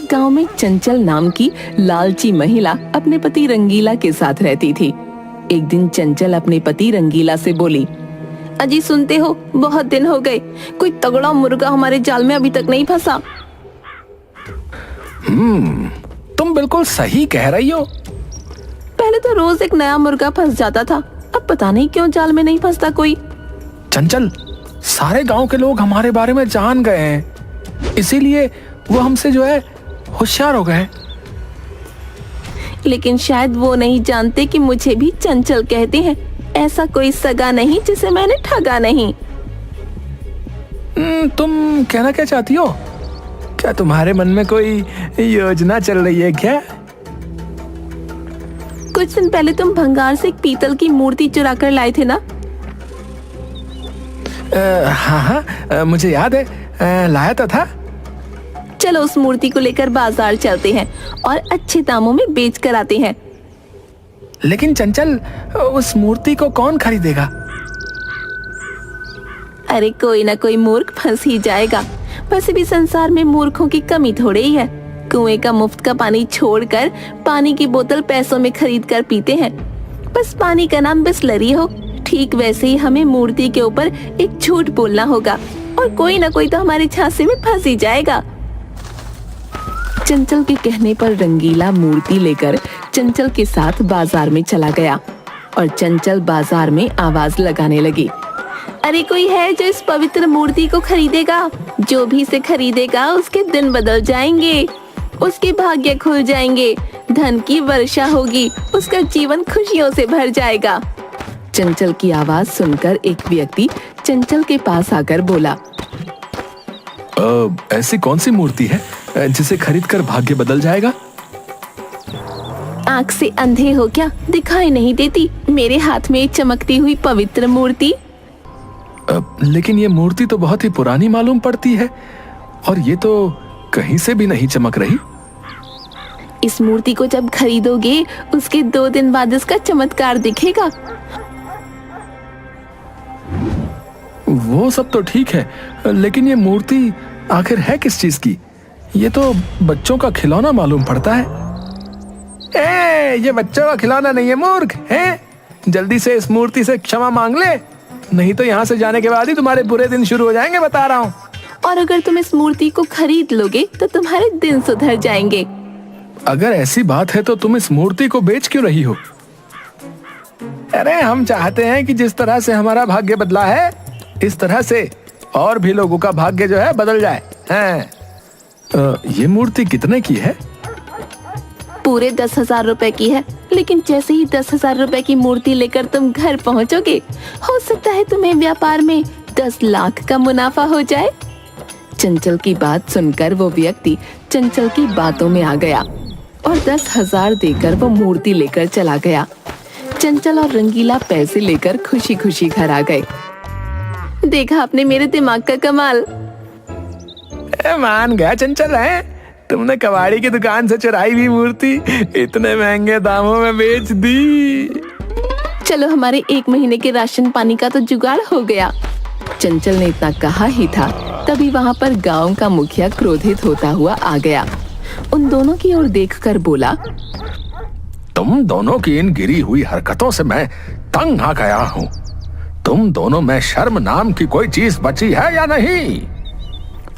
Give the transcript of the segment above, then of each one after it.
एक गांव में चंचल नाम की लालची महिला अपने पति रंगीला के साथ रहती थी। एक दिन चंचल अपने पति रंगीला से बोली, अजी सुनते हो, बहुत दिन हो गए, कोई तगड़ा मुर्गा हमारे जाल में अभी तक नहीं फंसा। तुम बिल्कुल सही कह रही हो। पहले तो रोज एक नया मुर्गा फंस जाता था, अब पता नहीं क्यों जाल में नहीं फंसता कोई। चंचल, सारे गांव के लोग हमारे बारे में जान गए हैं, इसीलिए वो हमसे जो है होशियार हो गए। लेकिन शायद वो नहीं जानते कि मुझे भी चंचल कहते हैं। ऐसा कोई सगा नहीं जिसे मैंने ठगा नहीं। तुम कहना क्या चाहती हो? क्या तुम्हारे मन में कोई योजना चल रही है क्या? कुछ दिन पहले तुम भंगार से एक पीतल की मूर्ति चुरा कर लाए थे ना? हाँ, मुझे याद है, लाया तो था। चलो उस मूर्ति को लेकर बाजार चलते हैं और अच्छे दामों में बेच कर आते हैं। लेकिन चंचल, उस मूर्ति को कौन खरीदेगा? अरे कोई ना कोई मूर्ख फंस ही जाएगा। वैसे भी संसार में मूर्खों की कमी थोड़ी ही है। कुएं का मुफ्त का पानी छोड़कर पानी की बोतल पैसों में खरीद कर पीते हैं। बस पानी का नाम बिसलरी हो। ठीक वैसे ही हमें मूर्ति के ऊपर एक झूठ बोलना होगा और कोई ना कोई तो हमारे झांसे में फंस ही जाएगा। चंचल के कहने पर रंगीला मूर्ति लेकर चंचल के साथ बाजार में चला गया और चंचल बाजार में आवाज लगाने लगी, अरे कोई है जो इस पवित्र मूर्ति को खरीदेगा? जो भी इसे खरीदेगा उसके दिन बदल जाएंगे, उसके भाग्य खुल जाएंगे, धन की वर्षा होगी, उसका जीवन खुशियों से भर जाएगा। चंचल की आवाज सुनकर एक व्यक्ति चंचल के पास आकर बोला, ऐसी कौन सी मूर्ति है जिसे खरीदकर भाग्य बदल जाएगा? आँख से अंधे हो क्या? दिखाई नहीं देती मेरे हाथ में चमकती हुई पवित्र मूर्ति? लेकिन ये मूर्ति तो बहुत ही पुरानी मालूम पड़ती है और ये तो कहीं से भी नहीं चमक रही। इस मूर्ति को जब खरीदोगे उसके 2 दिन बाद इसका चमत्कार दिखेगा। वो सब तो ठीक है, लेकिन ये मूर्ति आखिर है किस चीज की? ये तो बच्चों का खिलौना मालूम पड़ता है। ये बच्चों का खिलौना नहीं है मूर्ख, है? जल्दी से इस मूर्ति से क्षमा मांग ले, नहीं तो यहाँ से जाने के बाद ही तुम्हारे बुरे दिन शुरू हो जाएंगे, बता रहा हूँ। और अगर तुम इस मूर्ति को खरीद लोगे तो तुम्हारे दिन सुधर जाएंगे। अगर ऐसी बात है तो तुम इस मूर्ति को बेच क्यों रही हो? अरे हम चाहते हैं कि जिस तरह से हमारा भाग्य बदला है, इस तरह से और भी लोगों का भाग्य जो है बदल जाए। ये मूर्ति कितने की है? पूरे 10,000 रुपए की है। लेकिन जैसे ही 10,000 रुपए की मूर्ति लेकर तुम घर पहुंचोगे, हो सकता है तुम्हें व्यापार में 10 लाख का मुनाफा हो जाए। चंचल की बात सुनकर वो व्यक्ति चंचल की बातों में आ गया और 10,000 देकर वो मूर्ति लेकर चला गया। चंचल और रंगीला पैसे लेकर खुशी खुशी घर आ गए। देखा आपने मेरे दिमाग का कमाल। मान गया चंचल, है तुमने कबाड़ी की दुकान से चुराई हुई मूर्ति इतने महंगे दामों में बेच दी। चलो हमारे 1 महीने के राशन पानी का तो जुगाड़ हो गया। चंचल ने इतना कहा ही था, तभी वहाँ पर गांव का मुखिया क्रोधित होता हुआ आ गया। उन दोनों की ओर देखकर बोला, तुम दोनों की इन गिरी हुई हरकतों से मैं तंग आ गया हूँ। तुम दोनों में शर्म नाम की कोई चीज बची है या नहीं?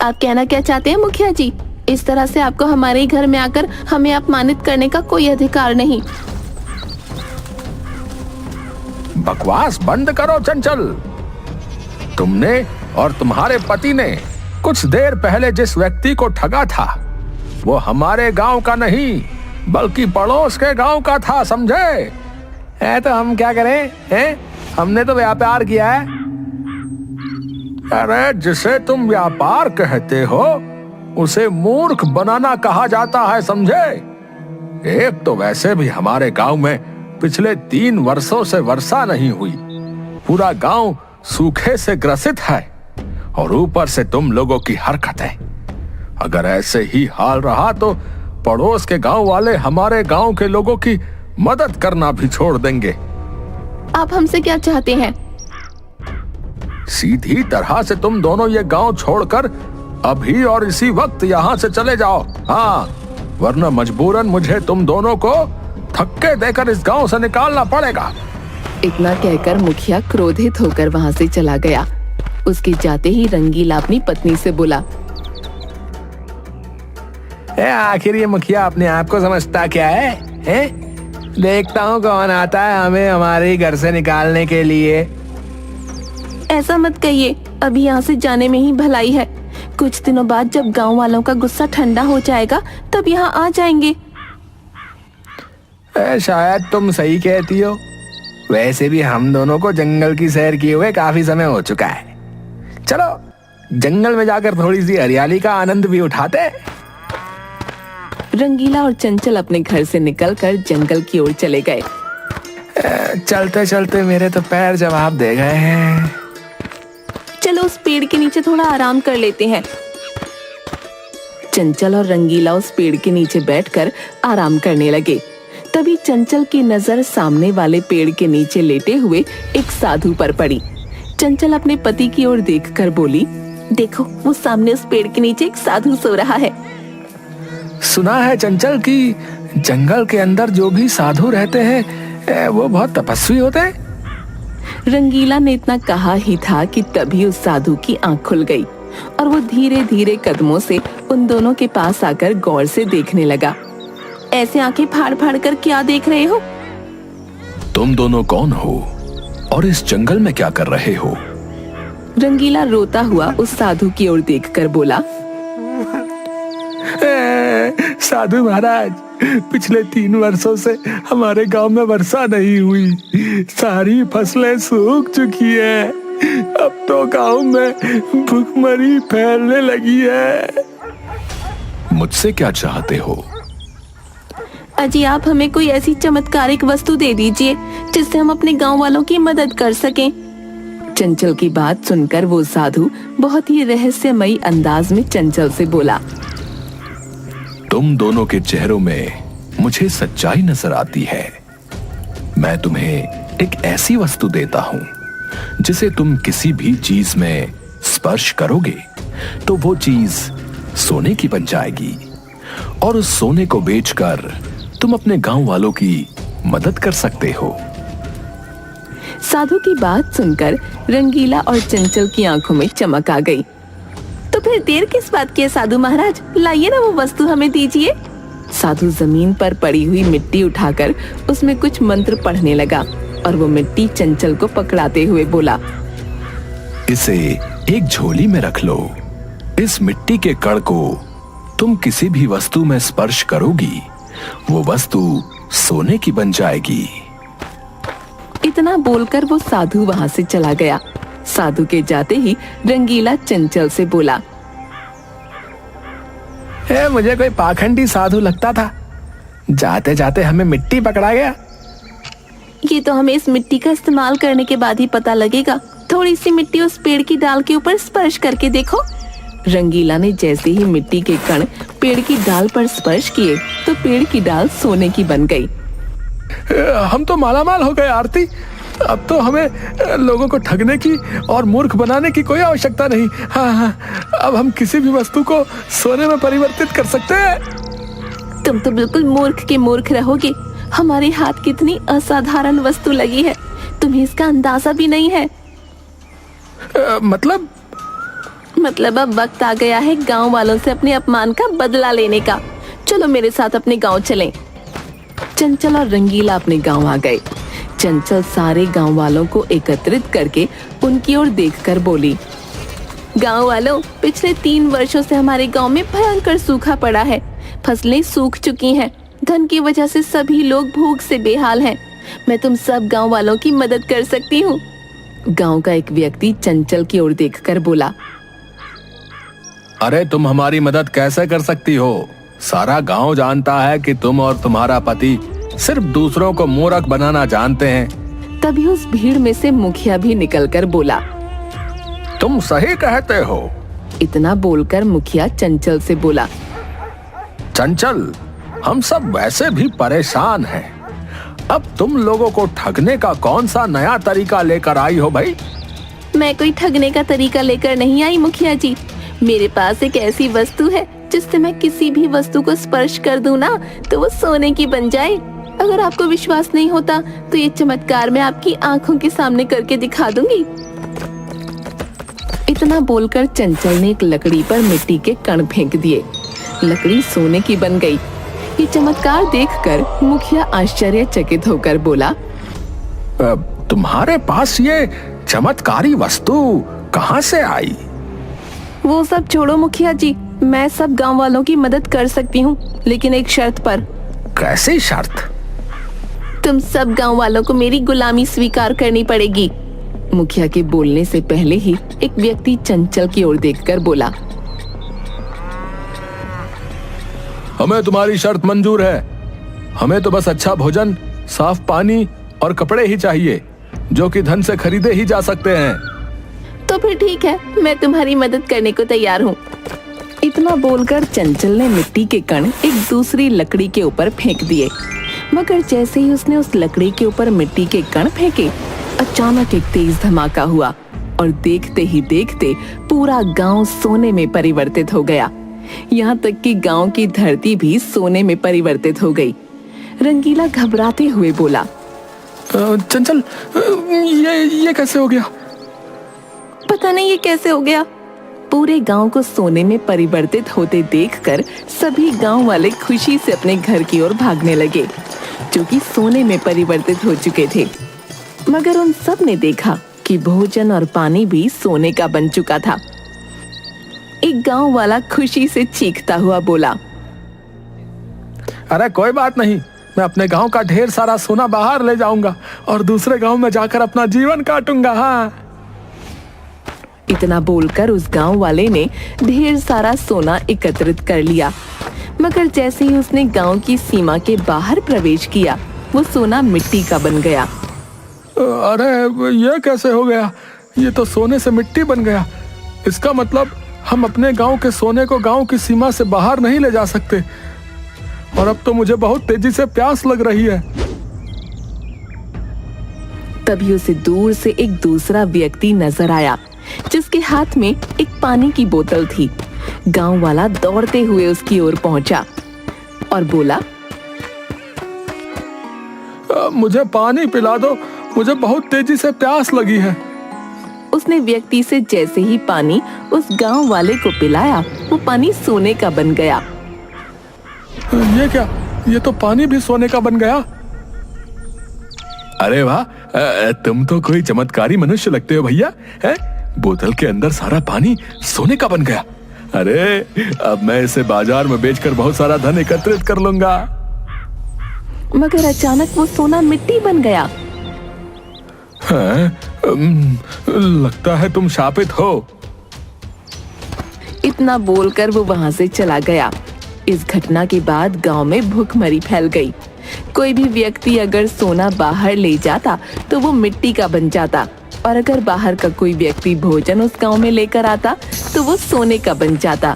आप कहना क्या चाहते हैं मुखिया जी? इस तरह से आपको हमारे ही घर में आकर हमें अपमानित करने का कोई अधिकार नहीं। बकवास बंद करो चंचल। तुमने और तुम्हारे पति ने कुछ देर पहले जिस व्यक्ति को ठगा था, वो हमारे गांव का नहीं बल्कि पड़ोस के गांव का था, समझे? तो हम क्या करें, हैं? हमने तो व्यापार किया है। अरे जिसे तुम व्यापार कहते हो उसे मूर्ख बनाना कहा जाता है, समझे? एक तो वैसे भी हमारे गांव में पिछले 3 वर्षों से वर्षा नहीं हुई, पूरा गांव सूखे से ग्रसित है और ऊपर से तुम लोगों की हरकतें। अगर ऐसे ही हाल रहा तो पड़ोस के गांव वाले हमारे गांव के लोगों की मदद करना भी छोड़ देंगे। आप हमसे क्या चाहते हैं? सीधी तरह से तुम दोनों ये गांव छोड़कर अभी और इसी वक्त यहाँ से चले जाओ। हाँ, वरना मजबूरन मुझे तुम दोनों को धक्के देकर इस गांव से निकालना पड़ेगा। इतना कहकर मुखिया क्रोधित होकर वहाँ से चला गया। उसके जाते ही रंगीला अपनी पत्नी से बोला, आखिर ये मुखिया अपने आप को समझता क्या है? देखता हूँ कौन आता है हमें हमारे घर से निकालने के लिए। ऐसा मत कहिए, अभी यहाँ से जाने में ही भलाई है। कुछ दिनों बाद जब गांव वालों का गुस्सा ठंडा हो जाएगा तब यहाँ आ जाएंगे। शायद तुम सही कहती हो। वैसे भी हम दोनों को जंगल की सैर किए हुए काफी समय हो चुका है। चलो जंगल में जाकर थोड़ी सी हरियाली का आनंद भी उठाते हैं। रंगीला और चंचल अपने घर से निकलकर जंगल की ओर चले गए। चलते चलते मेरे तो पैर जवाब दे गए हैं। चलो उस पेड़ के नीचे थोड़ा आराम कर लेते हैं। चंचल और रंगीला उस पेड़ के नीचे बैठकर आराम करने लगे। तभी चंचल की नजर सामने वाले पेड़ के नीचे लेटे हुए एक साधु पर पड़ी। चंचल अपने पति की ओर देखकर बोली, देखो वो सामने उस पेड़ के नीचे एक साधु सो रहा है। सुना है चंचल कि जंगल के अंदर जो भी साधु रहते हैं वो बहुत तपस्वी होते हैं। रंगीला ने इतना कहा ही था कि तभी उस साधु की आंख खुल गई और वो धीरे धीरे कदमों से उन दोनों के पास आकर गौर से देखने लगा। ऐसे आंखें फाड़ फाड़ कर क्या देख रहे हो? तुम दोनों कौन हो और इस जंगल में क्या कर रहे हो? रंगीला रोता हुआ उस साधु की ओर देखकर बोला, साधु महाराज, पिछले 3 वर्षों से हमारे गांव में वर्षा नहीं हुई। सारी फसलें सूख चुकी है। अब तो गांव में भूखमरी फैलने लगी है। मुझसे क्या चाहते हो? अजी आप हमें कोई ऐसी चमत्कारिक वस्तु दे दीजिए जिससे हम अपने गांव वालों की मदद कर सकें। चंचल की बात सुनकर वो साधु बहुत ही रहस्यमयी अंदाज में चंचल से बोला, तुम दोनों के चेहरों में मुझे सच्चाई नजर आती है। मैं तुम्हें एक ऐसी वस्तु देता हूं जिसे तुम किसी भी चीज में स्पर्श करोगे तो वो चीज सोने की बन जाएगी और उस सोने को बेचकर तुम अपने गांव वालों की मदद कर सकते हो। साधु की बात सुनकर रंगीला और चंचल की आंखों में चमक आ गई। तो फिर देर किस बात की है साधु महाराज, लाइए ना वो वस्तु हमें दीजिए। साधु जमीन पर पड़ी हुई मिट्टी उठाकर उसमें कुछ मंत्र पढ़ने लगा और वो मिट्टी चंचल को पकड़ाते हुए बोला, इसे एक झोली में रख लो। इस मिट्टी के कण को तुम किसी भी वस्तु में स्पर्श करोगी, वो वस्तु सोने की बन जाएगी। इतना बोलकर वो साधु वहाँ से चला गया। साधु के जाते ही रंगीला चंचल से बोला, मुझे कोई पाखंडी साधु लगता था, जाते जाते हमें मिट्टी पकड़ा गया। ये तो हमें इस मिट्टी का इस्तेमाल करने के बाद ही पता लगेगा। थोड़ी सी मिट्टी उस पेड़ की डाल के ऊपर स्पर्श करके देखो। रंगीला ने जैसे ही मिट्टी के कण पेड़ की डाल पर स्पर्श किए तो पेड़ की डाल सोने की बन गई। हम तो मालामाल हो गए आरती। अब तो हमें लोगों को ठगने की और मूर्ख बनाने की कोई आवश्यकता नहीं। हाँ, अब हम किसी भी वस्तु को सोने में परिवर्तित कर सकते हैं। तुम तो बिल्कुल मूर्ख के मूर्ख रहोगे। हमारे हाथ कितनी असाधारण वस्तु लगी है, तुम्हें इसका अंदाजा भी नहीं है। मतलब अब वक्त आ गया है गांव वालों से अपने अपमान का बदला लेने का। चलो मेरे साथ अपने गांव चलें। चंचल और रंगीला अपने गांव आ गए। चंचल सारे गांव वालों को एकत्रित करके उनकी ओर देखकर बोली, गांव वालों, पिछले 3 वर्षों से हमारे गांव में भयंकर सूखा पड़ा है। फसलें सूख चुकी हैं। धन की वजह से सभी लोग भूख से बेहाल हैं। मैं तुम सब गांव वालों की मदद कर सकती हूँ। गांव का एक व्यक्ति चंचल की ओर देखकर बोला, अरे तुम हमारी मदद कैसे कर सकती हो? सारा गांव जानता है कि तुम और तुम्हारा पति सिर्फ दूसरों को मूर्ख बनाना जानते हैं। तभी उस भीड़ में से मुखिया भी निकलकर बोला, तुम सही कहते हो। इतना बोलकर मुखिया चंचल से बोला, चंचल, हम सब वैसे भी परेशान हैं। अब तुम लोगों को ठगने का कौन सा नया तरीका लेकर आई हो भाई? मैं कोई ठगने का तरीका लेकर नहीं आई मुखिया जी। मेरे पास एक ऐसी वस्तु है जिससे मैं किसी भी वस्तु को स्पर्श कर दूं ना तो वो सोने की बन जाए। अगर आपको विश्वास नहीं होता तो ये चमत्कार मैं आपकी आंखों के सामने करके दिखा दूंगी। इतना बोलकर चंचल ने एक लकड़ी पर मिट्टी के कण फेंक दिए। लकड़ी सोने की बन गई। ये चमत्कार देखकर मुखिया आश्चर्यचकित होकर बोला, तुम्हारे पास ये चमत्कारी वस्तु कहाँ से आई? वो सब छोड़ो मुखिया जी, मैं सब गांव वालों की मदद कर सकती हूँ, लेकिन एक शर्त पर। कैसी शर्त? तुम सब गांव वालों को मेरी गुलामी स्वीकार करनी पड़ेगी। मुखिया के बोलने से पहले ही एक व्यक्ति चंचल की ओर देखकर बोला, हमें तुम्हारी शर्त मंजूर है। हमें तो बस अच्छा भोजन, साफ पानी और कपड़े ही चाहिए, जो कि धन से खरीदे ही जा सकते हैं। तो फिर ठीक है, मैं तुम्हारी मदद करने को तैयार हूँ। इतना बोलकर चंचल ने मिट्टी के कण एक दूसरी लकड़ी के ऊपर फेंक दिए, मगर जैसे ही उसने उस लकड़ी के ऊपर मिट्टी के कण फेंके, अचानक एक तेज धमाका हुआ और देखते ही देखते पूरा गांव सोने में परिवर्तित हो गया। यहाँ तक कि गांव की धरती भी सोने में परिवर्तित हो गई। रंगीला घबराते हुए बोला, चंचल, ये कैसे हो गया? पता नहीं ये कैसे हो गया। पूरे गांव को सोने में परिवर्तित होते देखकर सभी गांव वाले खुशी से अपने घर की ओर भागने लगे, जो कि सोने में परिवर्तित हो चुके थे। मगर उन सब ने देखा कि भोजन और पानी भी सोने का बन चुका था। एक गांव वाला खुशी से चीखता हुआ बोला, अरे कोई बात नहीं, मैं अपने गांव का ढेर सारा सोना बाहर ले जाऊंगा और दूसरे गांव में जाकर अपना जीवन काटूंगा। हाँ। इतना बोलकर उस गांव वाले ने ढेर सारा सोना एकत्रित कर लिया, मगर जैसे ही उसने गांव की सीमा के बाहर प्रवेश किया, वो सोना मिट्टी का बन गया। अरे ये कैसे हो गया? ये तो सोने से मिट्टी बन गया। इसका मतलब हम अपने गांव के सोने को गांव की सीमा से बाहर नहीं ले जा सकते। और अब तो मुझे बहुत तेजी से प्यास लग रही है। तभी उसे दूर से एक दूसरा व्यक्ति नजर आया, जिसके हाथ में एक पानी की बोतल थी। गांव वाला दौड़ते हुए उसकी ओर पहुंचा और बोला, मुझे पानी पिला दो, मुझे बहुत तेजी से प्यास लगी है। उसने व्यक्ति से जैसे ही पानी उस गांव वाले को पिलाया, वो पानी सोने का बन गया। ये क्या? ये तो पानी भी सोने का बन गया। अरे वाह, तुम तो कोई चमत्कारी मनुष्य लगते हो भैया। हैं? बोतल के अंदर सारा पानी सोने का बन गया। अरे अब मैं इसे बाजार में बेचकर बहुत सारा धन एकत्रित कर लूंगा। मगर अचानक वो सोना मिट्टी बन गया। लगता है तुम शापित हो। इतना बोलकर वो वहां से चला गया। इस घटना के बाद गांव में भूखमरी फैल गई। कोई भी व्यक्ति अगर सोना बाहर ले जाता तो वो मिट्टी का बन जाता, और अगर बाहर का कोई व्यक्ति भोजन उस गांव में लेकर आता तो वो सोने का बन जाता।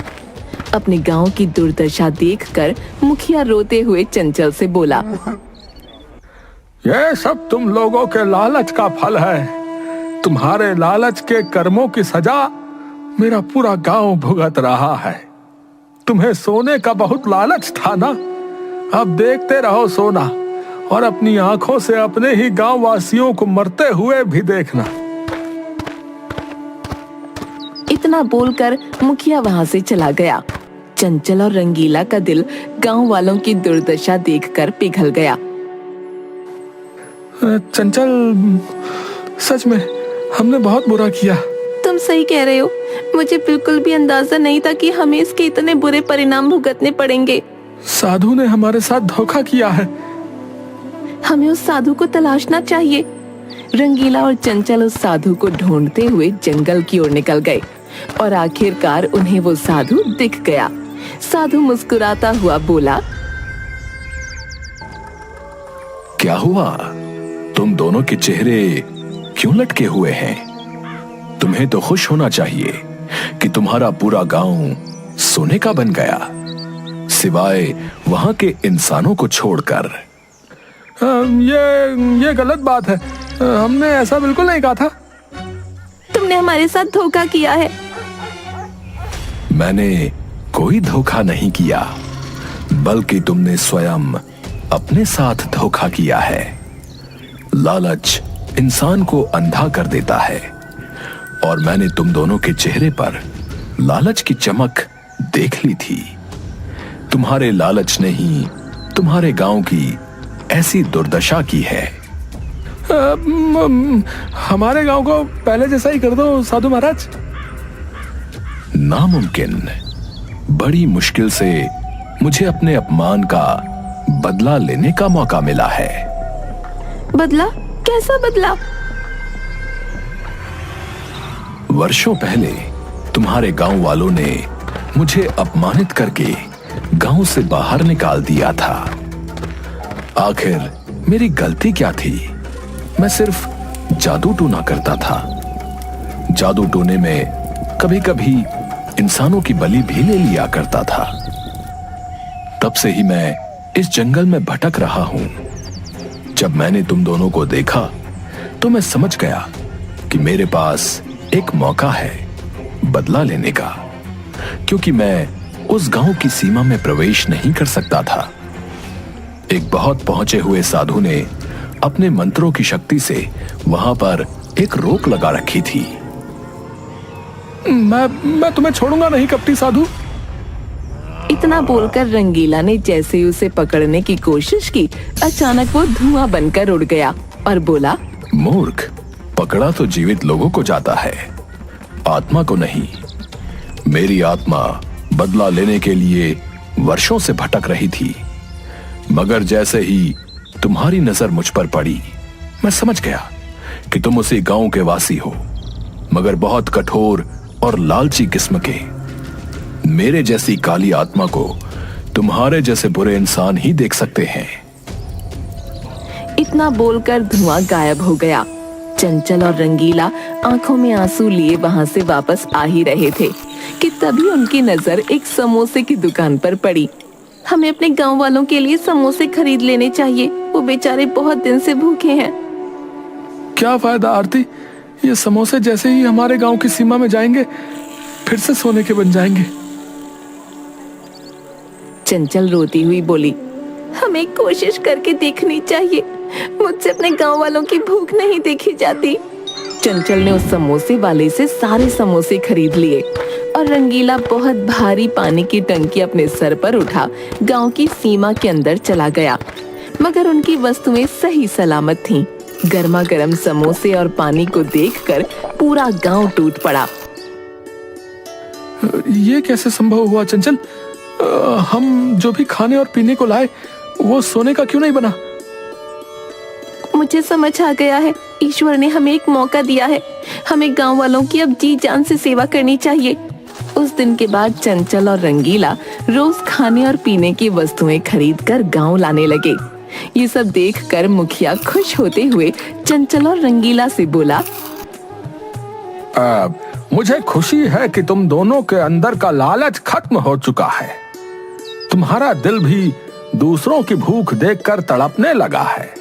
अपने गांव की दुर्दशा देखकर मुखिया रोते हुए चंचल से बोला, ये सब तुम लोगों के लालच का फल है। तुम्हारे लालच के कर्मों की सजा मेरा पूरा गांव भुगत रहा है। तुम्हें सोने का बहुत लालच था ना? अब देखते रहो सोना, और अपनी आंखों से अपने ही गांव वासियों को मरते हुए भी देखना। इतना बोलकर मुखिया वहां से चला गया। चंचल और रंगीला का दिल गांव वालों की दुर्दशा देखकर पिघल गया। चंचल, सच में हमने बहुत बुरा किया। तुम सही कह रहे हो। मुझे बिल्कुल भी अंदाजा नहीं था कि हमें इसके इतने बुरे परिणाम भुगतने पड़ेंगे। साधु ने हमारे साथ धोखा किया है। हमें उस साधु को तलाशना चाहिए। रंगीला और चंचल उस साधु को ढूंढते हुए जंगल की ओर निकल गए, और आखिरकार उन्हें वो साधु दिख गया। साधु मुस्कुराता हुआ बोला, क्या हुआ? तुम दोनों के चेहरे क्यों लटके हुए हैं? तुम्हें तो खुश होना चाहिए कि तुम्हारा पूरा गांव सोने का बन गया, सिवाय वहां के इंसानों को छोड़कर। ये गलत बात है। हमने ऐसा बिल्कुल नहीं कहा था। तुमने हमारे साथ धोखा किया है। मैंने कोई धोखा नहीं किया, बल्कि तुमने स्वयं अपने साथ धोखा किया है। लालच इंसान को अंधा कर देता है, और मैंने तुम दोनों के चेहरे पर लालच की चमक देख ली थी। तुम्हारे लालच ने ही तुम्हारे गांव की ऐसी दुर्दशा की है। हमारे गांव को पहले जैसा ही कर दो साधु महाराज। नामुमकिन। बड़ी मुश्किल से मुझे अपने अपमान का बदला लेने का मौका मिला है। बदला? कैसा बदला? वर्षों पहले तुम्हारे गांव वालों ने मुझे अपमानित करके गांव से बाहर निकाल दिया था। आखिर मेरी गलती क्या थी? मैं सिर्फ जादू टोना करता था। जादू टोने में कभी कभी इंसानों की बलि भी ले लिया करता था। तब से ही मैं इस जंगल में भटक रहा हूं। जब मैंने तुम दोनों को देखा तो मैं समझ गया कि मेरे पास एक मौका है बदला लेने का, क्योंकि मैं उस गांव की सीमा में प्रवेश नहीं कर सकता था। एक बहुत पहुंचे हुए साधु ने अपने मंत्रों की शक्ति से वहां पर एक रोक लगा रखी थी। मैं तुम्हें छोड़ूंगा नहीं कपटी साधु। इतना बोलकर रंगीला ने जैसे ही उसे पकड़ने की कोशिश की, अचानक वो धुआं बनकर उड़ गया और बोला, मूर्ख, पकड़ा तो जीवित लोगों को जाता है, आत्मा को नहीं। मेरी आत्मा बदला लेने के लिए वर्षों से भटक रही थी, मगर जैसे ही तुम्हारी नजर मुझ पर पड़ी, मैं समझ गया कि तुम उसी गांव के वासी हो, मगर बहुत कठोर और लालची किस्म के। मेरे जैसी काली आत्मा को तुम्हारे जैसे बुरे इंसान ही देख सकते हैं। इतना बोलकर धुआं गायब हो गया। चंचल और रंगीला आंखों में आंसू लिए वहां से वापस आ ही रहे थे कि तभी उनकी नजर एक समोसे की दुकान पर पड़ी। हमें अपने गांव वालों के लिए समोसे खरीद लेने चाहिए, वो बेचारे बहुत दिन से भूखे हैं। क्या फायदा आरती, ये समोसे जैसे ही हमारे गांव की सीमा में जाएंगे फिर से सोने के बन जाएंगे। चंचल रोती हुई बोली, हमें कोशिश करके देखनी चाहिए, मुझसे अपने गांव वालों की भूख नहीं देखी जाती। चंचल ने उस समोसे वाले से सारे समोसे खरीद लिए और रंगीला बहुत भारी पानी की टंकी अपने सर पर उठा गांव की सीमा के अंदर चला गया। मगर उनकी वस्तुएं सही सलामत थीं। गर्मा गर्म समोसे और पानी को देखकर पूरा गांव टूट पड़ा। ये कैसे संभव हुआ चंचल? हम जो भी खाने और पीने को लाए वो सोने का क्यों नहीं बना? मुझे समझ आ गया है, ईश्वर ने हमें एक मौका दिया है। हमें गांव वालों की अब जी जान से सेवा करनी चाहिए। उस दिन के बाद चंचल और रंगीला रोज खाने और पीने की वस्तुएं खरीदकर गांव लाने लगे। ये सब देखकर मुखिया खुश होते हुए चंचल और रंगीला से बोला, मुझे खुशी है कि तुम दोनों के अंदर का लालच खत्म हो चुका है। तुम्हारा दिल भी दूसरों की भूख देखकर तड़पने लगा है।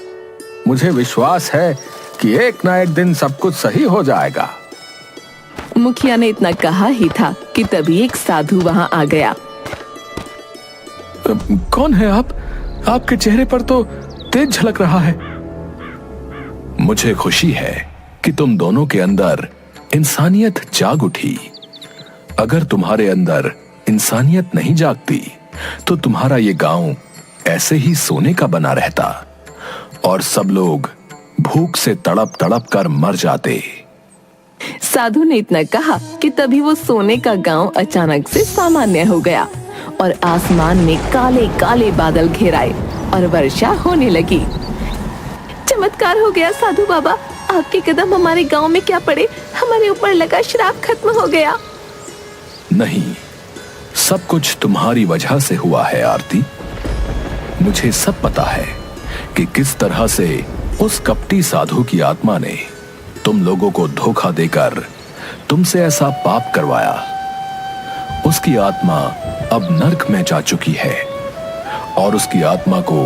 मुझे विश्वास है कि एक ना एक दिन सब कुछ सही हो जाएगा। मुखिया ने इतना कहा ही था कि तभी एक साधु वहां आ गया। कौन है आप? आपके चेहरे पर तो तेज झलक रहा है। मुझे खुशी है कि तुम दोनों के अंदर इंसानियत जाग उठी। अगर तुम्हारे अंदर इंसानियत नहीं जागती तो तुम्हारा ये गांव ऐसे ही सोने का बना रहता और सब लोग भूख से तड़प तड़प कर मर जाते। साधु ने इतना कहा कि तभी वो सोने का गांव अचानक से सामान्य हो गया और आसमान में काले काले बादल घेर आए और वर्षा होने लगी। चमत्कार हो गया साधु बाबा, आपके कदम हमारे गांव में क्या पड़े, हमारे ऊपर लगा श्राप खत्म हो गया। नहीं, सब कुछ तुम्हारी वजह से हुआ है आरती। मुझे सब पता है कि किस तरह से उस कपटी साधु की आत्मा ने तुम लोगों को धोखा देकर तुमसे ऐसा पाप करवाया। उसकी आत्मा अब नर्क में जा चुकी है और उसकी आत्मा को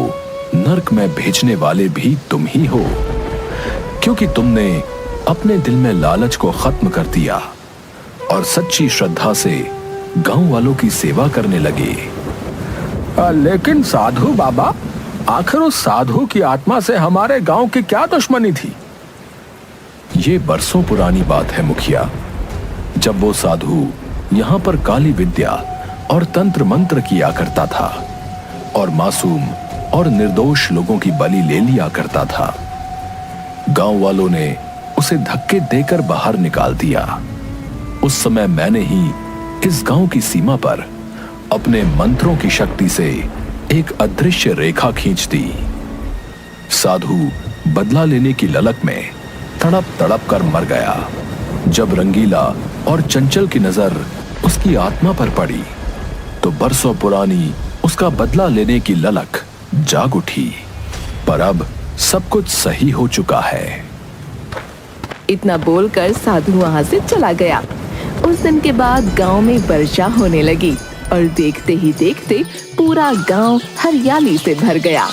नर्क में भेजने वाले भी तुम ही हो, क्योंकि तुमने अपने दिल में लालच को खत्म कर दिया और सच्ची श्रद्धा से गांव वालों की सेवा करने लगे। लेकिन साधु बाबा, आखिर उस साधु की आत्मा से हमारे गांव की क्या दुश्मनी थी? ये बरसों पुरानी बात है मुखिया। जब वो साधु यहाँ पर काली विद्या और तंत्र मंत्र किया करता था और मासूम और निर्दोष लोगों की बलि ले लिया करता था, गांव वालों ने उसे धक्के देकर बाहर निकाल दिया। उस समय मैंने ही इस गांव की सीमा पर अपने मंत्रों की शक्ति से एक अदृश्य रेखा खींच दी। साधु बदला लेने की ललक में तड़प तड़प कर मर गया। जब रंगीला और चंचल की नजर उसकी आत्मा पर पड़ी तो बरसों पुरानी उसका बदला लेने की ललक जाग उठी। पर अब सब कुछ सही हो चुका है। इतना बोलकर साधु वहां से चला गया। उस दिन के बाद गांव में वर्षा होने लगी और देखते ही देखते पूरा गांव हरियाली से भर गया।